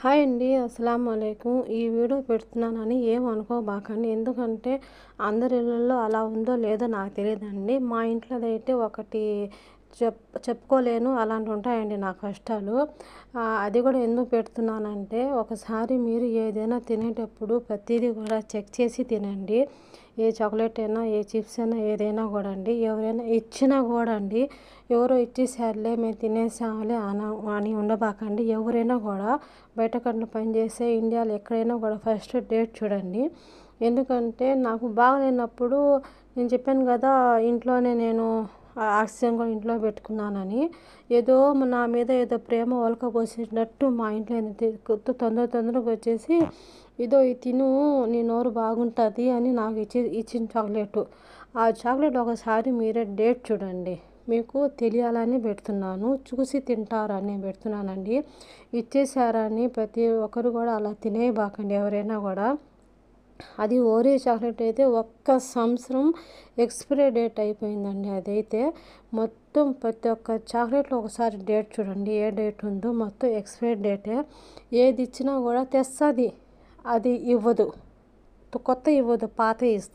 Hi అండి. అస్సలాము అలైకుం. ఈ వీడియో పెడుతున్నానని ఏమనుకోబాకండి. ఎందుకంటే అందరి ఇళ్ళల్లో అలా ఉందో లేదో నాకు తెలియదండి. మా ఇంట్లోదైతే ఒకటి చెప్పుకోలేను, అలాంటివి ఉంటాయండి నా కష్టాలు. అది కూడా ఎందుకు పెడుతున్నానంటే, ఒకసారి మీరు ఏదైనా తినేటప్పుడు ప్రతిదీ కూడా చెక్ చేసి తినండి. ఏ చాక్లెట్ అయినా, ఏ చిప్స్ అయినా, ఏదైనా కూడా అండి, ఎవరైనా ఇచ్చినా కూడా అండి, ఎవరో ఇచ్చేసారులే మేము తినేసాములే అని ఉండబాకండి. ఎవరైనా కూడా బయట కంట్రీ పనిచేసే ఇండియాలో ఎక్కడైనా కూడా ఫస్ట్ డేట్ చూడండి. ఎందుకంటే నాకు బాగలేనప్పుడు నేను చెప్పాను కదా, ఇంట్లోనే నేను ఆక్సిజన్ కూడా ఇంట్లో పెట్టుకున్నానని. ఏదో నా మీద ఏదో ప్రేమ ఒలకపోసినట్టు మా ఇంట్లో తొందరగా వచ్చేసి, ఇదో ఇది తిను, నీ నోరు బాగుంటుంది అని నాకు ఇచ్చిన చాక్లెట్. ఆ చాక్లెట్ ఒకసారి మీరే డేట్ చూడండి. మీకు తెలియాలని పెడుతున్నాను, చూసి తింటారని పెడుతున్నానండి. ఇచ్చేసారని ప్రతి ఒక్కరు కూడా అలా తినేయబాకండి ఎవరైనా కూడా. అది ఓరియో చాక్లెట్ అయితే 1 సంవత్సరం ఎక్స్పైరీ డేట్ అయిపోయిందండి. అదైతే మొత్తం ప్రతి ఒక్క చాక్లెట్లో ఒకసారి డేట్ చూడండి, ఏ డేట్ ఉందో. మొత్తం ఎక్స్పైరీ డేటే. ఏది ఇచ్చినా కూడా తెస్తుంది, అది ఇవ్వదు, కొత్త ఇవ్వదు, పాత ఇస్తుంది.